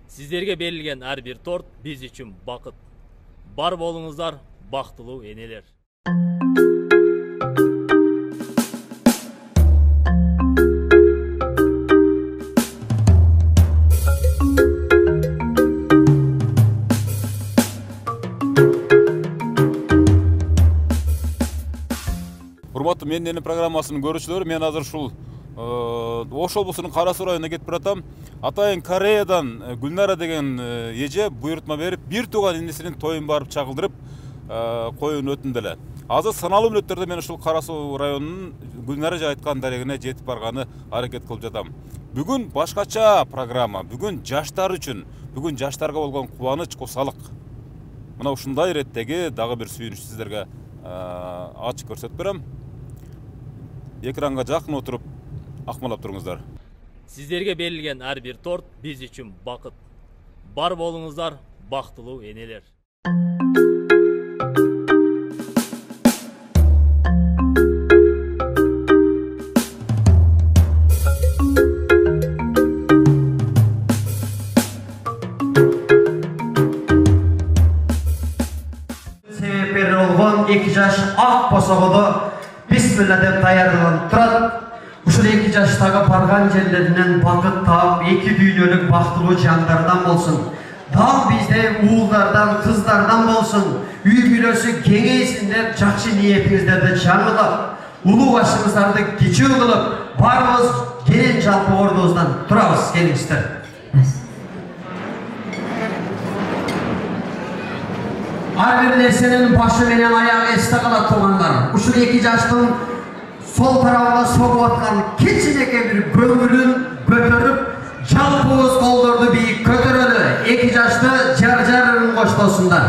Сиздерге берилген ар бир торт биз үчүн бакыт. Бар болуңуздар, бактылуу энелер. Урматтуу Менин программасынын көрүүчүлөрү, мен азыр ушул Ош облусунун Кара Суу районуна кетип баратам. Атайын Кореядан Гүлнара деген эже буйрутма берип, бир тууган инесинин тоюн барып чагылдырып, коюун өтүндү. Азыр саналуу мүнөттөрдө мен ушул Кара Суу районунун Гүлнара айткан дарегине жетип барганы аракет кылып жатам. Бүгүн башкача программа, бүгүн жаштар үчүн, бүгүн жаштарга болгон кубаныч, кусалык. Мына ушундай реттеги дагы бир сүйүнүч сиздерге ачып көрсөтүп берем. Экранга жакын отуруп акмалап туруңуздар. Сиздерге берилген ар бир торт биз үчүн бакыт. Бар болуңуздар, бактылуу энелер. Себептери болгон 2 жаш ак босогодо бисмилла деп даярданып турат. Ушул 2 жаштагы барган жерлеринен бакыт таап, 2 дүйнөлүк бактылуу жандардан болсун. Дал бизде уулдардан, кыздардан болсун. Үй бүлөсү кеңейсин деп жакшы ниетиңиздерди жаңылап, улуу башыңыздарды кичүү кылып, барыбыз келин жалпы ордубуздан турабыз, келиңиздер. Ар бир нерсенин башы менен аягы эсте калат туугандар. Ушул 2 жаштын сол тарабына согуп аткан кичинекей бир көңүлүн көтөрүп, жалпыбыз колдорду бийик көтөрөлү. 2 жашты жар-жарын коштосундар.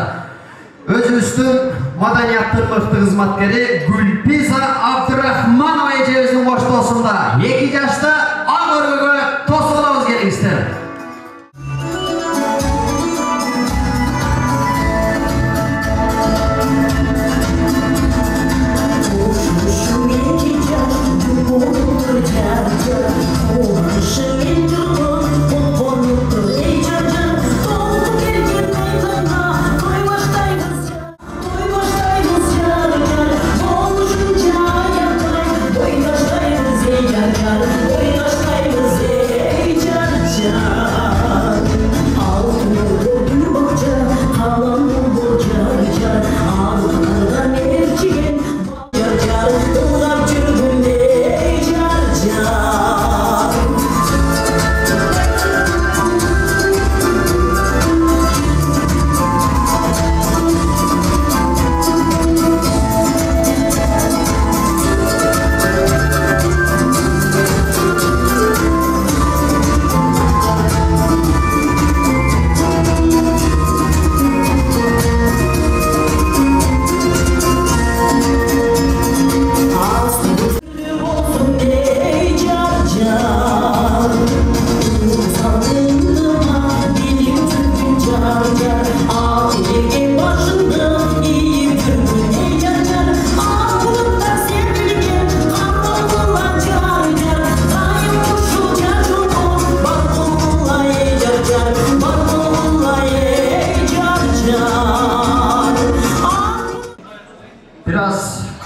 Өзүбүздүн маданияттын мыкты кызматкери Гүлпиза Абдырахманова эжебиздин коштосунда 2 жашты ак өргөгө тосолобуз, келиңиздер.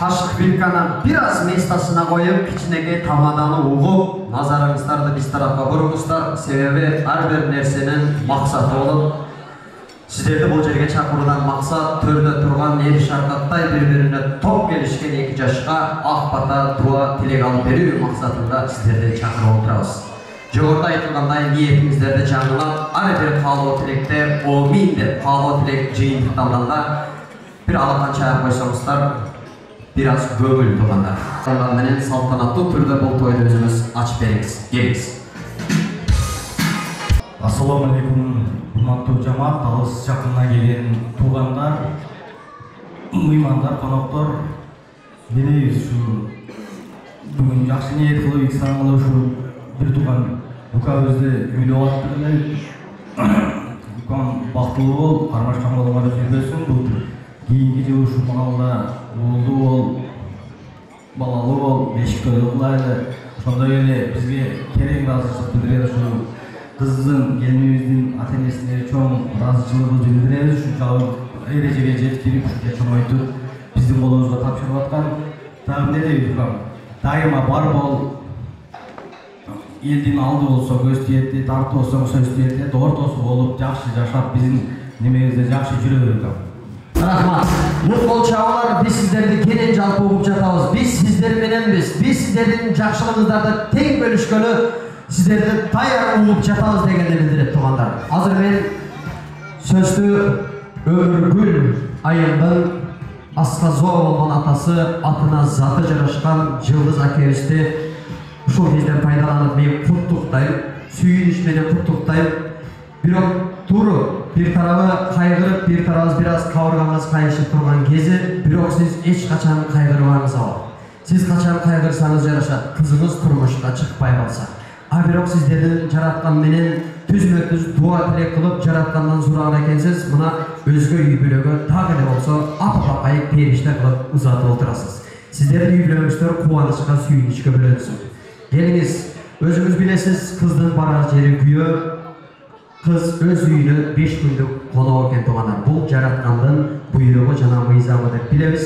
Кашык вилканы бираз местасына коюп, кичинекей тамаданы угуп, назарыңыздарды биз тарапка буруңуздар. Себеби ар бир нерсенин максаты болот. Сиздерди бул жерге чакыруудан максат төрдө турган эл шаркаттай бири-бирине топ келишкен 2 жашка ак бата дуа тилек алып берүү максатында сиздерди чакырып отурабыз. Жогоруда айтылгандай ниетиңиздерди жаңылап, ар бир каалоо тилекте омин деп каалоо тилек жыйынтыкталганда бир алаканча аяп койсоңуздар, biraz көңүл туугандар. Алар менен салтанаттуу түрдө бул тойду өзүңүз ачып бериңиз. Келиңиз. Ассаламу алейкум, урматтуу жамаат, алыс жакындан келген туугандар, мыймандар, коноктор. Билебиз ушу бүгүн жакшы ниет кылып, иксаңылы ушу бир тууган укабызды үйлөп аттык эле. Укам бактылуу бол, кармашкан балалар жүрбөсүн. Бул кийинки жылы ушу маалда уулдуу бол, балалуу бол, бешик тойлуу кылайлы. Ошондой эле бизге керек ыраазычылык билдирген ушу kızın, gelinimizin ata-enesine çoğun razıçılığımızı bildiremiz. Uşunçalыk erежеге жеткирип, чоңойтуп, биздин колубузга тапшырып аткан. Дагы эмне дейбиз укам? Дайыма бар бол. Элдин алды болсо көз тиетти, тарты болсо сөз тиетти, ортосу болуп, жакшы жашап, биздин немебизде жакшы жүрө берет. Рахмат. Мутбол чабалар, биз сиздерди кенен жалпы угуп жатабыз. Биз сиздер мененбиз. Биз сиздердин жакшылыгыңыздарды тең бөлүшкөнү, сиздерди даяр угуп жатабыз дегенди билдирип тургандар. Азыр мен сөздү Өмүргүл айымдын асказоо болгон атасы, атына заты жарашкан Жылдыз акебизди ушул кезден пайдаланып мен куттуктайм, сүйүнүч менен куттуктайм. Бирок тууру бир тарабы кайгырып, бир тарабыбыз бир аз кабыргаңыз кайышып турган кези, бирок сиз эч качан кайгырбаңыз абал. Сиз качан кайгырсаңыз жарашат, кызыңыз турмушка чыкпай калса. А бирок сиздердин жараткан менен түзмө-түз дуа тилек кылып жараткандан сураган экенсиз, мына өзгө үй бүлөгө дагы эле болсо апа-апайып периште кылып узатып отурасыз. Сиздердин үй бүлөңүздөр кубанычка, сүйүнүчкө бөлөнсүн. Келиңиз, өзүңүз билесиз, кыздын барар жери күйөө. Кыз өз үйүнө 5 күндүк конок экен туугандар. Бул жараткандын буйругу жана мыйзамы деп билебиз.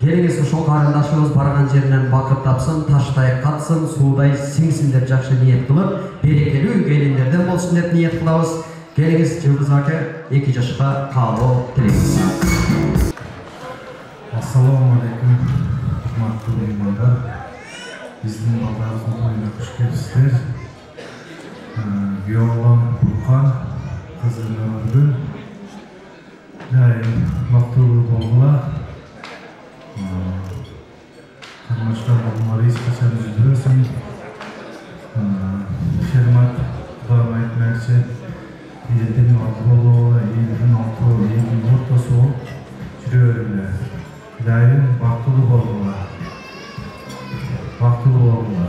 Келиңиз, ошол карындашыбыз барган жеринен бакыт тапсын, таштай катсын, суудай сиңсин деп жакшы ниет кылып, берекелүү келиндерден болсун деп ниет кылабыз. Келиңиз, Жылдыз аке 2 жашка каалоо тилейбиз. Ассаламу алейкум, урматтуу меймандар. Биздин балдарыбыздын тоюна куш келипсиздер. Күйөөм Буркан, кызым Өмүргүл. Дайым бактылуу болгула. Кармашкан балдар эч качан үзүлбөсүн. Шермат Кудайга айтмакчы, элдин алды болуу, элдин алты, элдин ортосу болуп жүрө бергиле. Дайым бактылуу болгула. Бактылуу болгула.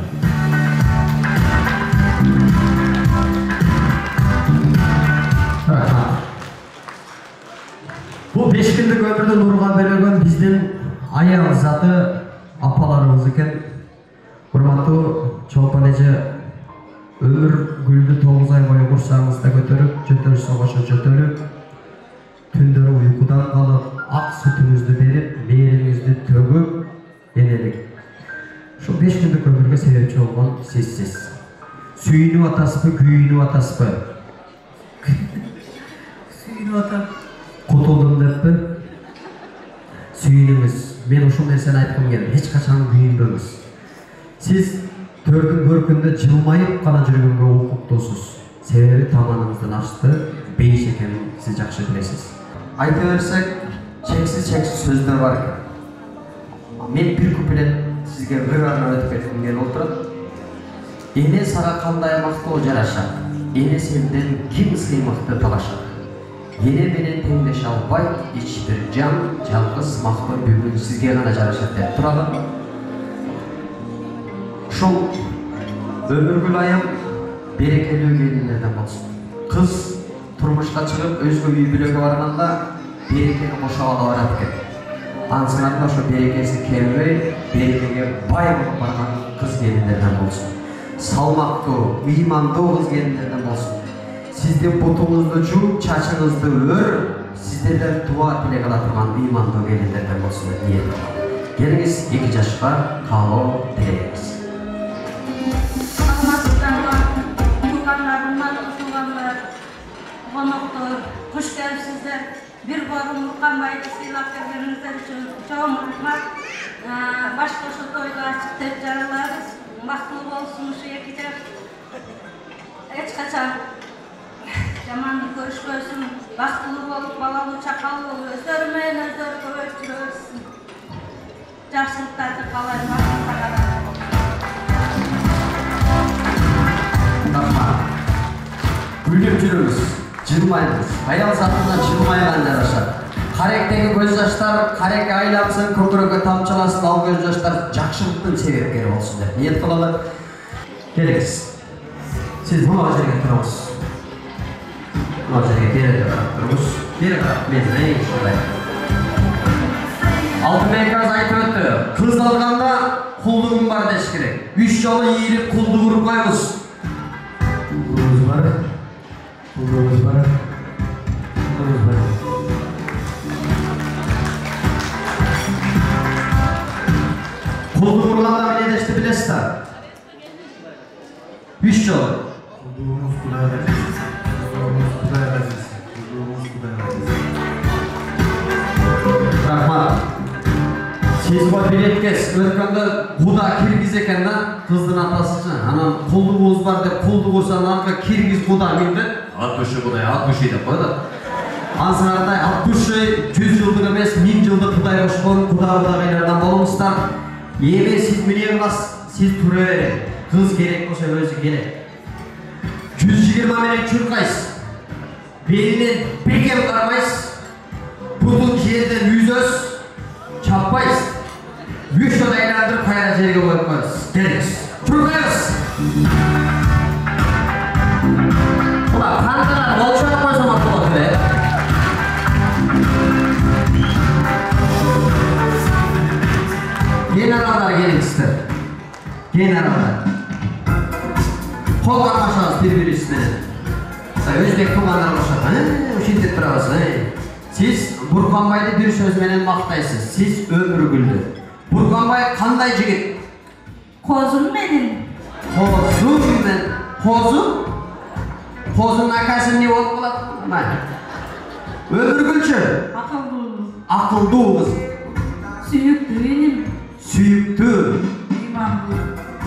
Бул 5 күндүк өмүрдү нурга бөлөгөн биздин аял заты апаларыбыз экен. Урматтуу чолпон эже, Өмүргүлдү 9 ай бою курсагыңызда көтөрүп, жөтөлүшү кошо жөтөлүп, түндөрү уйкудан калып, ак сүтүңүздү берип, мээриңизди төгүп, энелик. Ушул 5 күндүк өмүргө себепчи болгон сизсиз. Сүйүнүп атасызбы, күйүнүп атасызбы? Сүйүнүп атам. Кутулдум деппи? Сүйүнүңүз. Мен ушул нерсени айткым келди. Эч качан күйүнбөңүз. Сиз төрдүн көркүндө жылмайып гана жүргөнгө укуктуусуз. Себеби таманыңыздын ашты, бейиш экенин сиз жакшы билесиз. Айта берсек, чексиз сөздөр бар экен. Мен бир куплет сизге ырана өтүп кетким келип отурат. Эне сага кандай мактоо жарашат? Эне сенден ким сыймыкты талашат? Ене менен теңдеше албай, ич бир жан, жалгыз мактоо бүгүн сизге гана жарашат деп туралы. Ушул Өмүргүл айым берекелүү келиндерден болсун. Кыз турмушка чыгып, өзгө үй бүлөгө барганда берекени кошо ала барат экен. Ансынан ошо берекеси келбей, берекеге бай болуп барган кыз келиндерден болсун. Салмактуу, ыймандуу кыз келиндерден болсун. Сиздин бутуңузду жууп, чачыңызды өр, сиздерден дуа тилек ала турган ыймандуу келиндерден болсун деп ниет кылам. Келиңиз, 2 жашка каалоо тилейбиз. Konoktор, kuş gelipsizler. Bir borum Urkanbay'da siylap bergenizler üçün çoğun rıhmat. Başka şu toyda açıp tep jaralarız. Baktılık olsun şu 2 jaş. Hiç kaçan jamanlık görüşpösün. Baktılık olup, balalı, çakalı olup, özlermeyin, özleri köpöktürürsün. Жақсылықтарды қалайым, ақылға қарайым. Рахмат. Күліп жүріңіз, жылмайыңыз. Аял затынан жылмайған жарашат. Қаректегі көз жаштар, қарек айлапсын, көкірекке тамчыласын, ал көз жаштар жақшылықтың себепкері болсын деп ниет қылалы. Келіңіз. Сіз мына жерге тұрыңыз. Мына жерге береде қарап тұрыңыз. Бері қарап, мен рейін шылдай. Алтынбек аз айтып өтті. Қыз алғанда құлдығым бар деш керек. 3 жолы иіліп құлды ұрып қойыңыз. Құлыңыз бар? Buldunuz mu? Buldunuz mu? Kuldu vurganda bile deşti bilesizler. 3 yol. Kulluğumuz Kuday'a aziz. Kulluğumuz Kuday'a aziz. Kulluğumuz Kuday'a aziz. Rahmat. Siz bu biletkes ötkende Kuda Kirgiz ekenden kızdın atası için. Anam kulluğumuz var dep kuldu olsan arka Kirgiz Kuda mıydı? 60'ı Kuday'a 60'ı deyip koydu. Ansınarday 60'ı 100 yıldır emes 1000 yıldır Kuday hoşkon Kuda bolmuşlar. Yeme siz milyon klas siz türe verin. Kız gerek olsa özü gerek. 120 metre çürkays. Belinden bekem karmays. Budun yerden yüzöz. Çappays. 3 yıl aylandırıp hayal жерге koyup koyarız. Geliriz. Çürkayız. Ulan kankalar olacak koysam atılır be. Generalar gelin ister. Generalar. Kol karmaşağız birbirine. Özbek tuğanlar oluşat. Şiddet duravası. Siz Burkanbay'da bir söz menen maqtaysiz. Siz ömrü güldü. Burkanbay kanday jigit? Kozum benim. Kozum ben. Kozum? Kozum akası ne olup bolat? Ömrü gülçü. Akıllı. Akıldı kız. Süyüktü benim. Süyüktü. İmanlı.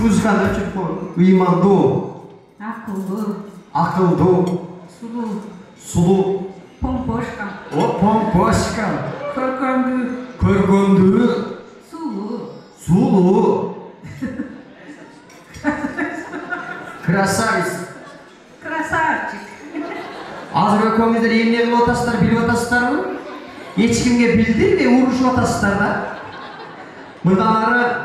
Uzkandı çıkı. İmandı. Akıllı. Akıldı. Sulu. Sulu. Pompoşkam. O pompoşkam. Körköndü. Körgöndü. Sulu. Sulu. Krasavис. Krasavчик. Azır ökönüzler emne kılıp otasızlar, bilip otasızlar mı? Hiç kimge bildirme, uruşup otasızlar da. Mındanları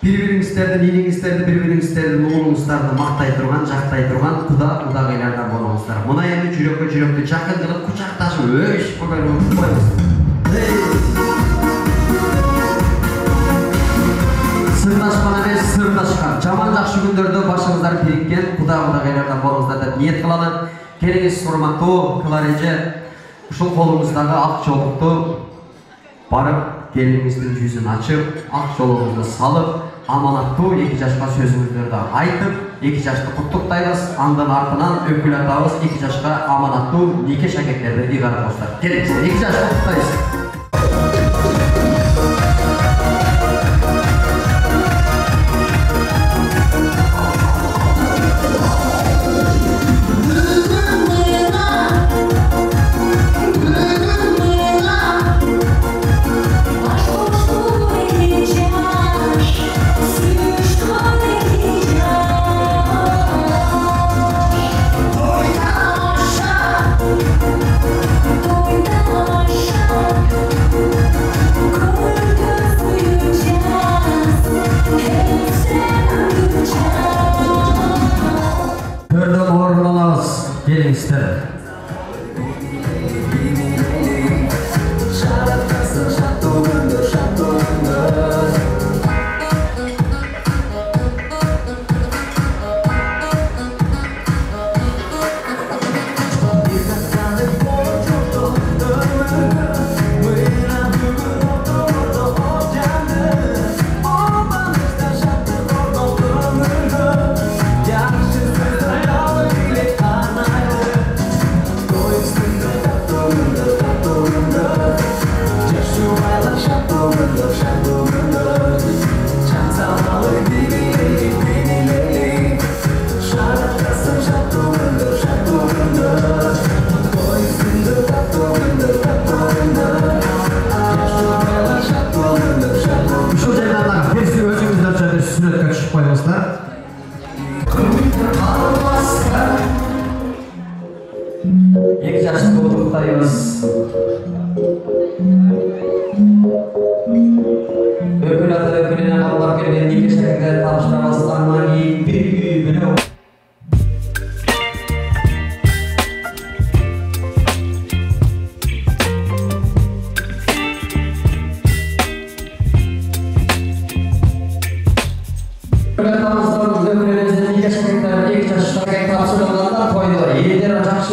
bir-biringizlerden, iyiliğingizlerdi, bir-biringizlerden, oğlunguzlardı maqtay turgan, jaqtay turgan, Kuda gaylardan bolуңуздар. Muna endi жүрөккө жакын кылып кучакташып, өш, koyuyoruz. Sırdaşmana ve sırdaşkan. Jaman жақшы күндөрдө башыңыздар бириккен, Kuda gaylardan bolуңуздар деп ниет кылалы. Келиңиz урматтуу Кылар-эже, ушул колуңуздагы ак жолукту барып, келиңиздин жүзүн ачып, ак жолуңузду салып, аманаттуу 2 жашка сөзүңүздөрдү айтып, 2 жашты куттуктайбыз, андан артынан өкүл атабыз 2 жашка аманаттуу нике шакектерди ыйгарып коштар. Келиңиздер 2 жашты куттуктайбыз. Gelingizler.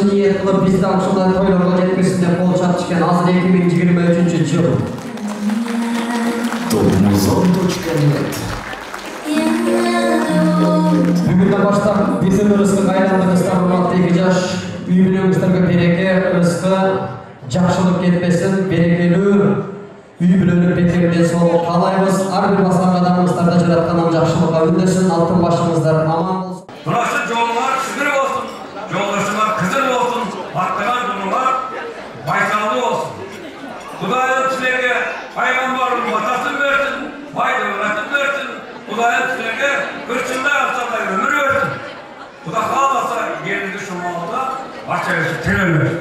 жакшы ниет кылып бизди ушундай тойлорго жеткирсин деп кол чапчыкен. Азыр 2023-жыл. Бүгүндөн баштап биздин ырыскы кайрандыгыбызга урматтуу 2 жаш үй бүлөңүздөргө береке, ырыскы, жакшылык кетпесин, берекелүү үй бүлөлүк бекемден соолук каалайбыз. Ар бир баскан адамыңыздарда жараткандан жакшылыкка үндөсүн, алтын башыңыздар аман болсун. Мынасы жолуңар сиздер болсун, жолдошуңар кызыр болсун, баттаган күнүңар байсалдуу болсун. Кудайым силерге пайгамбардын батасын берсин, бай дәулетін берсин. Kudayım sizlerge hırçında yapsalar ömür versin. Kuda kalmasa yerinizi şu malda bahçelesi terörler.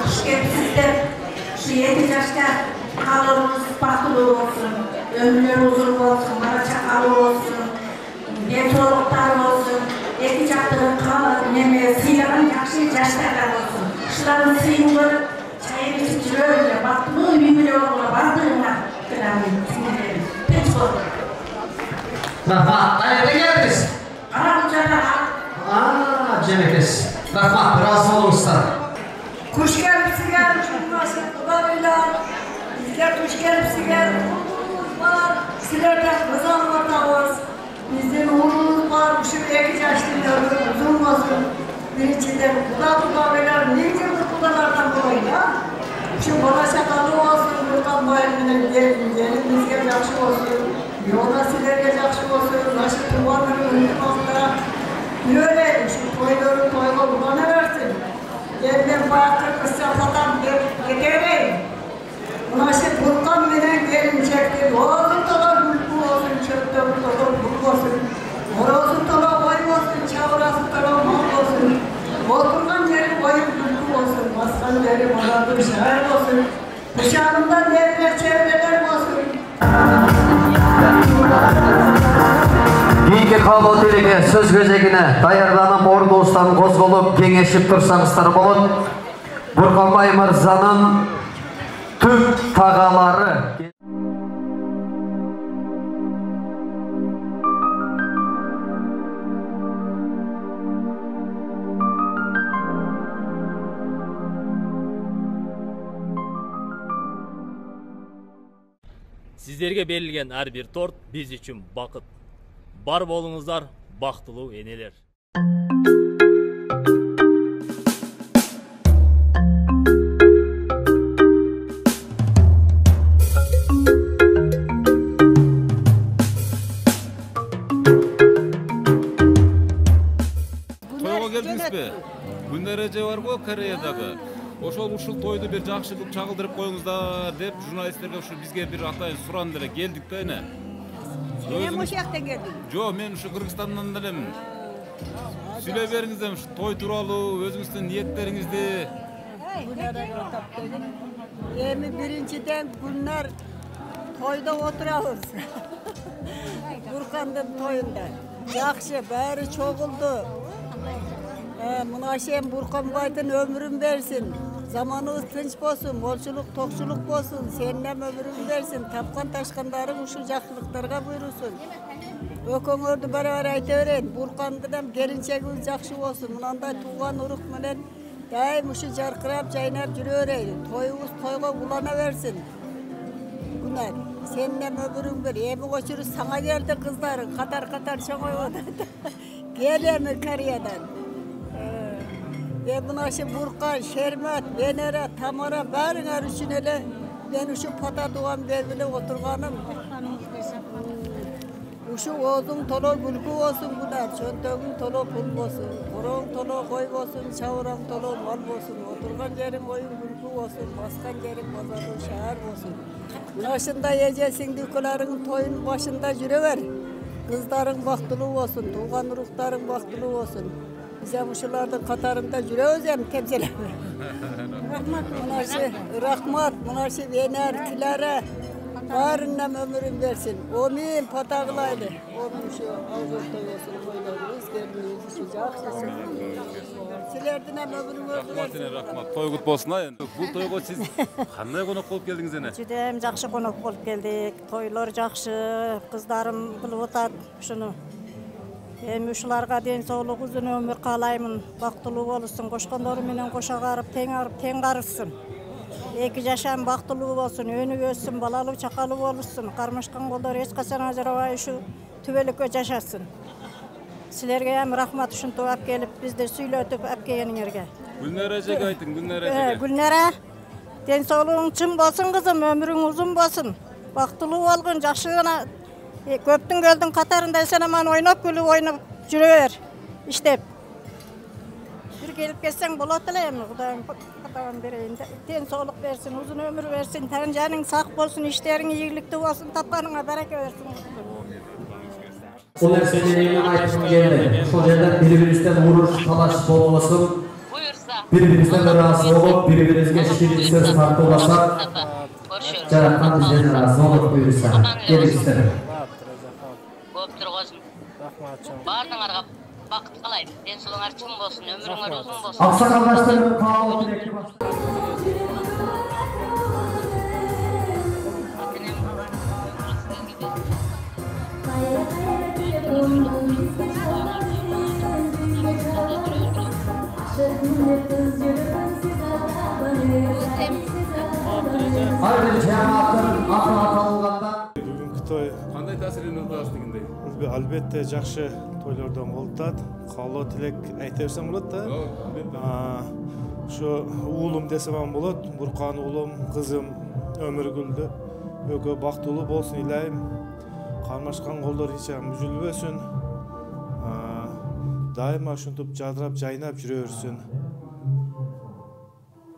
Kış sizler şu 7 yaşta kalırınız bakılı olsun, ömürler uzun olsun, bana çakalı olsun, gençoluklar olsun, eti çaktırın kalır, nemeye sıylanan yakşı yaşlarlar olsun. Kışların sıyınları çayın için öyle bakılı ümümlü olma bardığına kıramın sinirlerim. Pek zor. Rahmat, qayerga keldingiz? Qaramchada. Jemekes. Rahmat, biroz bo'lingizlar. Xush kelibsizlar, Cumhurbaşkanı Kubaylar. Bizga xush kelibsizlar. Var, sizlarga bizon o'rtog'imiz. Bizning o'g'limiz bor, shu 2 yoshlar uzun bo'lsin. Birinchidan Kubaylar, nega bu Kubaylardan bo'laylar? Shu bola chaqali olsun, Qur'onboy bilan bizga yaxshi bo'lsin. Yo'lda sizlarga yaxshi bo'lsin, mana tuyg'anlarni unutmoqda. Yuraylik, shu to'ylarni to'yga ulanaversin. Endi boyaqqa qizcha xotam deb ketaveraylik. Mana shu Qur'on bilan kelinchakni o'zim to'la mulku olsin, cho'pda to'la mulk olsin. O'rozi to'la qo'y olsin, chavrasi to'la mol olsin. O'tirgan yeri qo'yib mulku olsin, bosgan yeri boradur shahar olsin. O'shanimda devlar chevralar olsin. Keyingi qabul tilege söz gözegine dayarlanıp orduostan qozgolup kengeship tursаңыздар болот. Burqanbay Mırzanın tüm tağaları. Sizlerге берилген ар бир торт биз үчүн бакыт. Бар болуңуздар, бактылуу энелер. Тойго келдиңизби? Күндөр эже барбы Кореядагы? Ошол ушул тойду бир жакшы кылып чагылдырып коюңуздар деп журналисттерге ушу бизге бир атайын суранды эле, келдик да эне. Мен ошол жактан келдим. Жок, мен ушу Кыргызстандан элем. Сүйлөй бериңиз ушу той тууралуу, өзүңүздүн ниеттериңизди. Эми биринчиден күндөр тойдо отурабыз. Буркандын тоюнда. Жакшы, баары чогулду. Мына шем Бурканбайдын өмүрүн берсин. Заманыбыз тынч болсун, молчулук, токчулук болсун, сенин өмүрүң берсин. Тапкан ташкандарың ушул жакшылыктарга буйрусун. Өкөңөрдү барабар айта берейин. Буркандын келинчегибиз жакшы болсун. Мынандай тууган урук менен дайым ушу жаркырап, жайнап жүрө берейин. Тоюбуз тойго улана берсин. Күнөр, сенин өмүрүң бер. Эми кочуру саңа келди кыздарың, катар-катар чоңойуп атат. Кел эми Кореядан. Мына шу Буркан, Шермат, Венера, Тамара баарыңар үчүн эле мен ушу пата туган бербеле отурганым. Ушу оозуң толо күлкү болсун, Гүнар, чөнтөгүң толо пул болсун, короң толо кой болсун, чабыраң толо мал болсун, отурган жериң оюн күлкү болсун, баскан жериң базардуу шаар болсун. Мына ушундай эже сиңдикөлөрүңүн тоюнун башында жүрө бер. Кыздарың бактылуу болсун, тууган уруктарың бактылуу болсун. Biz uşulardın katarında жүрөбүз эми темселеп. Рахмат, мынаши Венер, Килара баарына өмүрүн берсин. Омин патагылайлы. Омин ушу алгыртой болсун, ойлорубуз, келинибиз ушу жакшы. Силердин өмүрүң берсин. Рахмат, той кут болсун. Бул тойго сиз кандай конок болуп келдиңиз эне? Жудем жакшы конок болуп келдик. Тойлор жакшы, кыздарым кылып атат ушуну. Эми ушуларга ден соолук, узун өмүр каалаймын. Бактылуу болушун, кошкондору менен кошо карып, тең карышсын. Эки жашам бактылуу болсун, өнүп өссүн, балалуу чакалуу болушsun. Кармашкан колдор эч качан ажырабай ушу түбөлүккө жашасын. Силерге ham рахмат, ушинтип алып келип, бизди сүйлөтүп алып келгениңерге. Гүлнара эжеге айтың, Гүлнара эжеге. Гүлнара, ден соолугуң чын болсун кызым, өмүрүң узун болсун. Бактылуу болгун, жакшы гана көптүн көлдүн катарында сен аман ойноп, күлүп ойноп жүрө бер, иштеп. Бир келип кетсең болот эле эми, Кудайым катабан берейин. Ден соолук берсин, узун өмүр берсин, тан жаның сак болсун, иштериң ийгиликтүү болсун, тапканыңа барака берсин. Бұл нәрсені мен айтқым келді. Сол жерден бір-бірімізден ұрыш, талаш болмасын. Bir-birimizden razı olup, birbirimize şirin söz tartılmasak, Жаратқан бізден разы olup buyursa, gelip isterim. Бардыңарға бақыт қалайым, денсаулығыңар чың болсын, өміріңер ұзын болсын. Ақсақалдаштарым қалауы тілекті басты. Hayır, cemaatın atı atılğanda. Бүгүнкү той Кандай таасирин аласыз дегендей? албетте жакшы тойлордон болуп атат. Каалоо тилек айта берсем болот да. Ошо уулум десем болот. Буркан уулум, кызым Өмүргүлдү экөө бактылуу болсун илайым. Кармашкан колдор эч үзүлбөсүн. Дайыма ушинтип жадырап, жайнап жүрө берсин.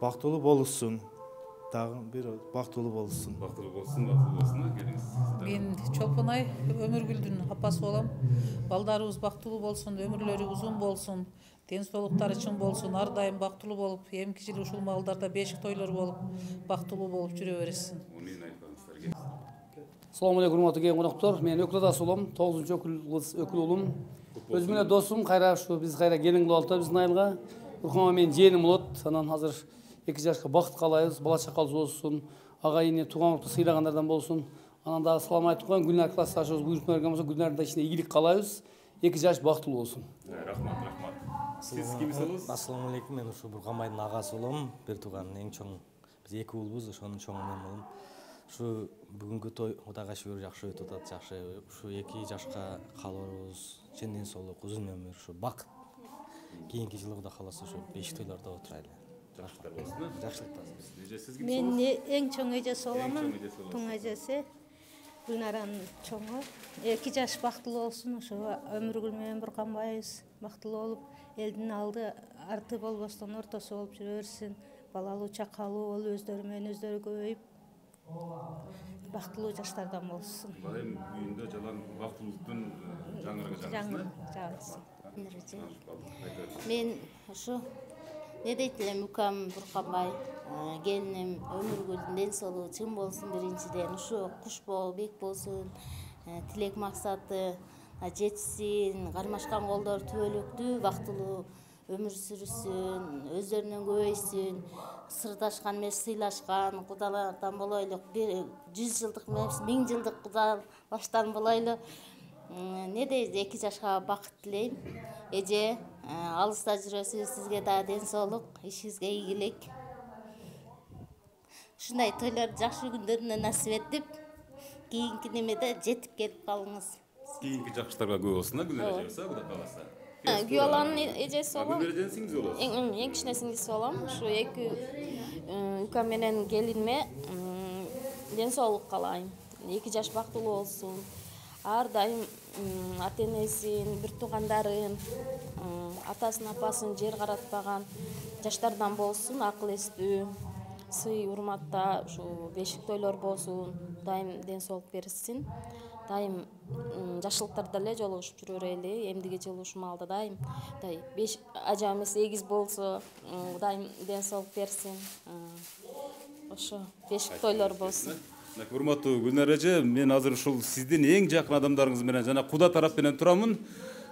Бактылуу болушсун. Дагы бир бактылуу болушсун. Бактылуу болсун, бактылуу болсун. Келиңиз. Мен Чолпонай Өмүргүлдүн апасы болом. Балдарыбыз бактылуу болсун, өмүрлөрү узун болсун, ден соолуктары чың болсун, ар дайым бактылуу болуп, эмки жыл ушул маалдарда бешик тойлор болуп, бактылуу болуп жүрө берсин. Assalamu alaikum урматтуу коноктор. Мен өкүл атасы болом, 9-өкүл уулум. Өзүм менен досум кайра ушу биз кайра келин кылып атабыз биздин айылга. Буркан менин жээним болот. Анан азыр 2 жашка бакыт каалайбыз, бала чакалуу болсун, ага ине тууган урту сыйлагандардан болсун. Анан дагы салам айтып коеюн, Гүлнар классташыбыз буйрутма берген болсо, Гүлнардын да ичине ийгилик каалайбыз. 2 жаш бактылуу болсун. Рахмат, рахмат. Сиз кимсиз? Ассаламу алейкум, мен ушу Бурканбайдын агасы болом. Бир тууганын эң чоң. Биз 2 уулбуз, ошонун чоңу мен болом. Ушу бүгүнкү той Кудайга шүгүр жакшы өтүп атат, жакшы. Ушу 2 жашка каалообуз, чын ден соолук, узун өмүр, ушу бакыт. Кийинки жылы Кудай кааласа ушу бешик тойлордо отурайлы. Жакшылыктар болсун. Жакшылыктар. Мен эң чоң эжеси боламын. Туң эжеси. Гүлнаранын чоңу. 2 жаш бактылуу болсун, ошо Өмүргүл менен Бурканбайыбыз бактылуу болуп, элдин алды арты болбостон ортосу болуп жүрө берсин. Балалуу чакалуу болуп, өздөрү менен өздөрү көбөйүп, бактылуу жаштардан болсун. Байым үйүндө жалаң бактылуулуктун жаңырыгы жагылсын. Мен ушу не дейт элем, укам Бурканбай, келиним Өмүргүлдүн ден соолугу чың болсун биринчиден, ушу куш болуп, бек болсун, тилек максаты жетсин, кармашкан колдор түбөлүктүү, бактылуу өмүр сүрүшсүн, өздөрүнөн көбөйсүн, сырдашкан эмес сыйлашкан кудалардан болойлу, 100 жылдык эмес 1000 жылдык кудалаштан болойлу. Не дейт, 2 жашка бакыт тилейм. Эже, алыста жүрөсүз, сизге дагы ден соолук, ишиңизге ийгилик. Ушундай тойлорду жакшы күндөрүнө насип этип, кийинки немеде жетип келип калыңыз. Кийинки жакшыларга күбө болсун, Гүлнара эже болсо, Кудай кааласа. Күйөө баланын эжеси болом. Гүлнара эженин сиңдиси болосуз. Эң кичине сиңдиси болом. Ушу 2 укам менен келиниме ден соолук каалайм. 2 жаш бактылуу болсун. Ар дайым ата-энесин, бир туугандарын, атасын, апасын жер каратпаган жаштардан болсун, акыл эстүү, сый урматта, ушу бешик тойлор болсун, дайым ден соолук берсин. Дайым жакшылыктарда эле жолугушуп жүрө берели. Эмдиги жылы ушул маалда дайым ажа эмес эгиз болсо, дайым ден соолук берсин. Ошо бешик тойлор болсун. Урматтуу Гүлнара эже, мен азыр ушул сиздин эң жакын адамдарыңыз менен жана Куда тарап менен турамын.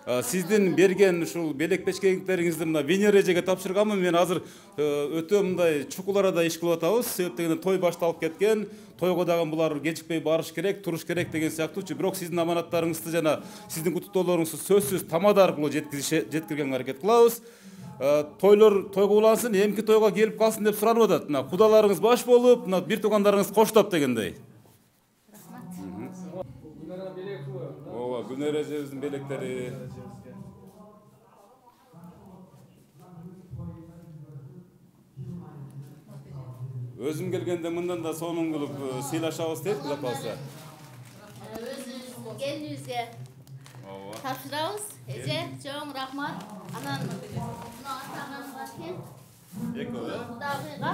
Сиздин берген ушул белек печкеңдериңизди мына Венера эжеге тапшырганмын. Мен азыр өтө мындай чукул арада иш кылып атабыз. Себеп дегенде той башталып кеткен. Тойго дагы булар кечикпей барыш керек, туруш керек деген сыяктуучу. Бирок сиздин аманаттарыңызды жана сиздин куттуктоолоруңузду сөзсүз тамада аркылуу жеткиргенге аракет кылабыз. Тойго улансын, эмки тойго келип калсын деп суранып атат. Мына кудаларыңыз баш болуп, мына бир туугандарыңыз коштоп дегендей. Ооба, Гүлнара эжебиздин белектери. Өзүм келгенде мындан да сонун кылып сыйлашабыз дейт, Кудай калса. Өзүбүздүн келинибизге тапшырабыз. Эже, чоң рахмат. Анан мына атаган бар экен. Экөө, Кудагыйга.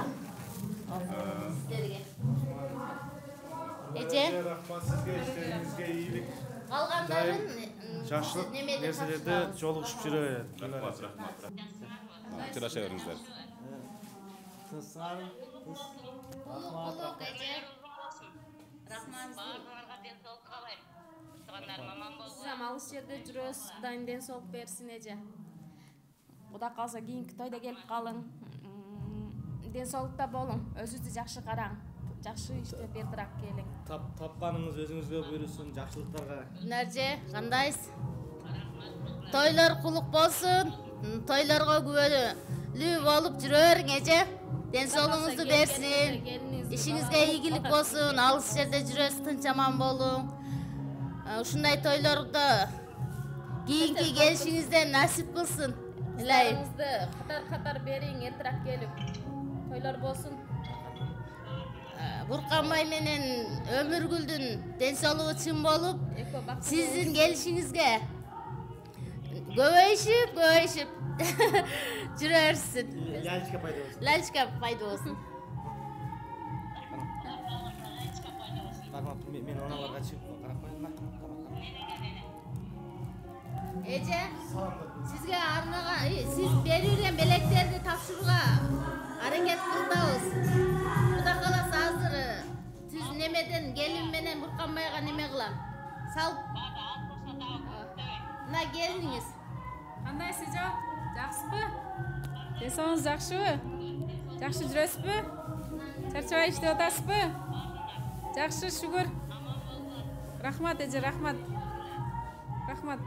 Сиздерге. Эже, рахмат сизге, иштериңизге ийгилик. Калгандарын Жакшылык нерселерде жолугушуп жүрө берет. Рахмат. Чыраша бериңиздер. Рахмат, эже. Рахмат. Баарыңарга денсаулык каалайм. Тугандарым аман болгула. Сиз ham алыс жерде жүрөсүз. Кудайым ден соолук берсин эже. Кудай калса кийинки тойда келип калың. Ден соолукта болуң. Өзүңүздү жакшы караң. Жакшы иште бертирак келиң. Тапканыңыз өзүңүзгө буйрусун, жакшылыктарга. Нерже, кандайсыз? Тойлор кулук болсун. Тойлорго күбөлүү болуп жүрө бериң эже. Ден соолугуңузду берсин. Ишиңизге ийгилик болсун. Алыс жерде жүрөсүз, тынч аман болуң. Ушундай тойлордо кийинки келишиңизден насип кылсын. Илайым. Катар бериң, эртирээк келип. Тойлор болсун. Бурканбай менен Өмүргүлдүн ден соолугу чын болуп, сиздин келишиңизге көбөйүшүп жүрө берсин. Лялечка пайда болсун. Лялечка пайда болсун. Мен оналарга чыгып карап коеюн. Эже, сизге арнаган, сиз берилген белектерди тапшырууга аракет кылдабыз. Кудай кааласа азыр түз немеден келин менен Бурканбайга неме кылам. Салып. Мына келиниңиз. Кандайсыз эже? Жакшысызбы? Ден соолугуңуз жакшыбы? Жакшы жүрөсүзбү? Чарчабай иштеп атасызбы? Жакшы, шүгүр. Рахмат эже, рахмат. Рахмат.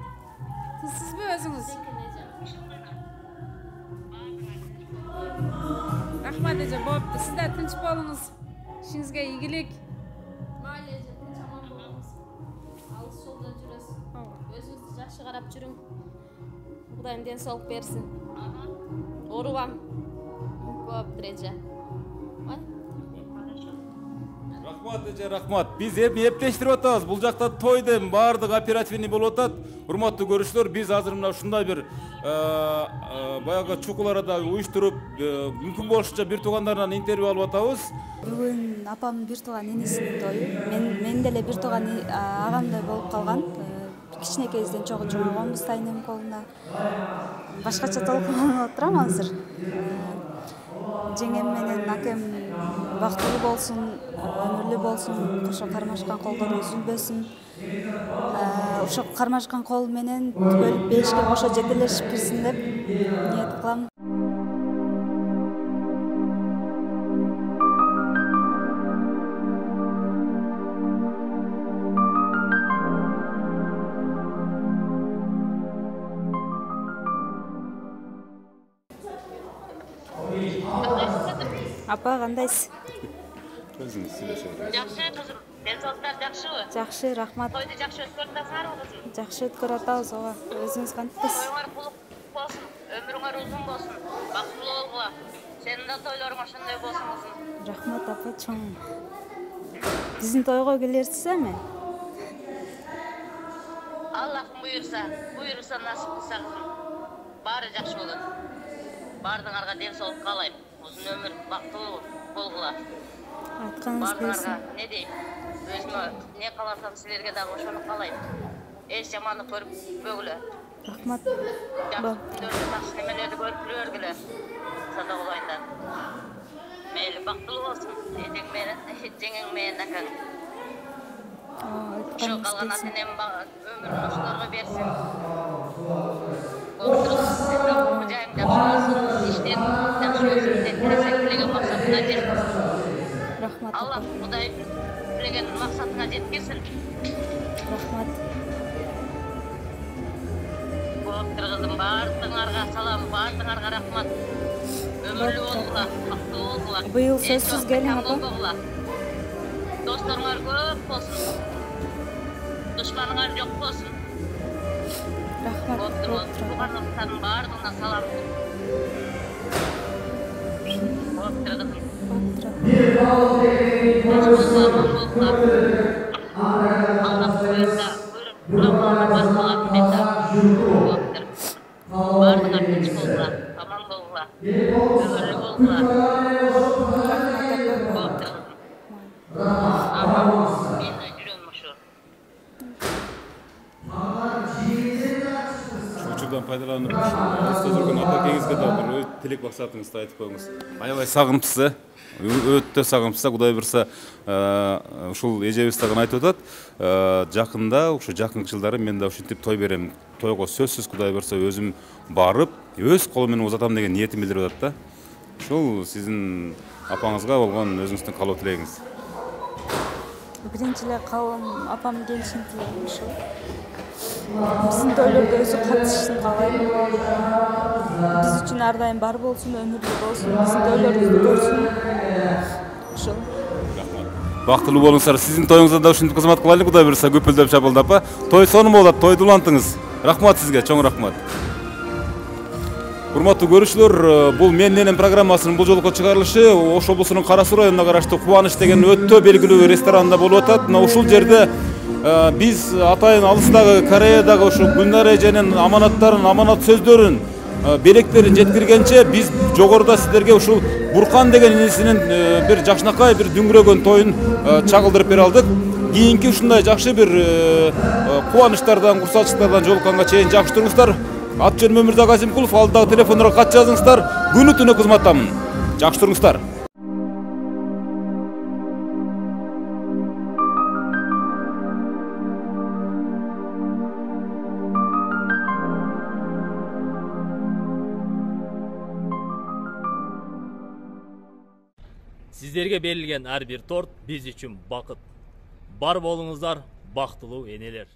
Тынчсызбы өзүңүз? Рахмат эже, болупту. Сиз да тынч болуңуз. Ишиңизге ийгилик. Майлы эже, тынч аман болуңуз. Алыс жолдо жүрөсүз. Өзүңүздү жакшы карап жүрүң. Кудайым ден соолук берсин. Оорубаң. Көп эже. Рахмат эже, рахмат. Биз эптештирип атабыз. Бул жакта тойдун баардык оперативный болуп атат. Урматтуу көрүүчүлөр, биз азыр мына ушундай бир баягы чукул арада уюштуруп, мүмкүн болушунча бир туугандарынан интервью алып атабыз. Бүгүн апамдын бир тууган энесинин тою. Мен деле бир тууган агамдай болуп калган. Кичинекейибизден чогуу чогойгонбуз тайнем колуна. Башкача толкунуп отурам азыр. Жеңем менен акем бактылуу болсун, өмүрлүү болсун, кошо кармашкан колдору үзүлбөсүн. Ошо кармашкан кол менен бөлүп беришке кошо жетелешип кирсин деп ниет кылам. Апа, кандайсыз? Өзүңүз сүйлөшөбүз. Жакшы кызым. Ден соолуктар жакшыбы? Жакшы, рахмат. Тойду жакшы өткөрүп атасыңарбы кызым? Жакшы өткөрүп атабыз, ооба. Өзүңүз кантипсиз? Тоюңар кулук болсун, өмүрүңөр узун болсун, бактылуу болгула. Сенин да тойлоруң ошондой болсун кызым. Рахмат апа, чоң. Биздин тойго келерсиз эми? Аллахым буйруса насип кылса кызым. Баары жакшы болот. Баардыгыңарга ден соолук каалайм. Узун өмүр, бактылуу болгула. Айтканыңыз келсин. Не дейм? Өзүмө не кааласам силерге дагы ошону каалайм. Эч жамандык көрбөгүлө. Рахмат. Жакшы немелерди көрүп жүргүлө. Сада улайдан. Мейли бактылуу болсун. Жеңең менен акаң. Ошо калган ата-энем өмүрүн ошолорго берсин. Allah Құдай тілеген мақсатыңа жеткесін. Рахмат. Болыптыр қызым, бардыңарға салам, бардыңарға рахмат. Өмірлі болғыла, бақытты болғыла. Биыл сөзсіз келің, апа. Достарыңар көп болсын. Дұшманыңар жоқ болсын. Рахмат. Туғандықтардың бардығына салам. Болыптыр қызым. Allah buyursa, Allah'a basmalar benda. Bardığına tinç bolğular, aman bolğular, ömürlü bolğular. Boluptur kızım. Aman, meni жүрөм ошо. Учурдан пайдаланып, эсте жүргөн ата-әкеңизге да бир тилек максатыңызды айтып коюңуз. Аябай сагынычсыз, өтө сагынычсыз. Кудай бурса, ушул эжебиз дагы айтып атат. Жакында, ушу жакынкы жылдары мен да ушинтип той берем. Тойго сөзсүз Кудай бурса өзүм барып, өз колум менен узатам деген ниетим билдирип атат да. Ушул сиздин апаңызга болгон өзүңүздүн каалоо тилегиңиз. Биринчиле калым апам келишин тилейм ушул. Биздин тойлордо өзү катышсын каалайм. Биз үчүн ар дайым бар болсун, өмүрлүү болсун, биздин тойлорубузду көрсүн. Ушул. Бактылуу болуңуздар. Сиздин тоюңузда да ушинтип кызмат кылайлы, Кудай бурса көпүлдөп чабылдап, той сонун болот, тойду улантыңыз. Рахмат сизге, чоң рахмат. Урматтуу көрүүчүлөр, бул Мен Ненем программасынын бул жолку чыгарылышы Ош облусунун Кара Суу районуна караштуу Кубаныч деген өтө белгилүү ресторанында болуп атат. Мына ушул жерде биз атайын алыстагы Кореядагы ушу Гүлнара эженин аманаттарын, аманат сөздөрүн, белектерин жеткиргенче биз жогоруда сиздерге ушул Буркан деген инисинин бир жакшынакай, бир дүңгүрөгөн тоюн чагылдырып бере алдык. Кийинки ушундай жакшы бир кубанычтардан, курсалчылыктардан жолукканга чейин жакшы туруңуздар. Ат жөнүм Өмүрзак Азимкулов, алдагы телефондорго кат жазыңыздар. Күнү түнү кызматтамын. Жакшы туруңуздар. Сиздерге берилген ар бир торт биз үчүн бакыт. Бар болуңуздар, бактылуу энелер.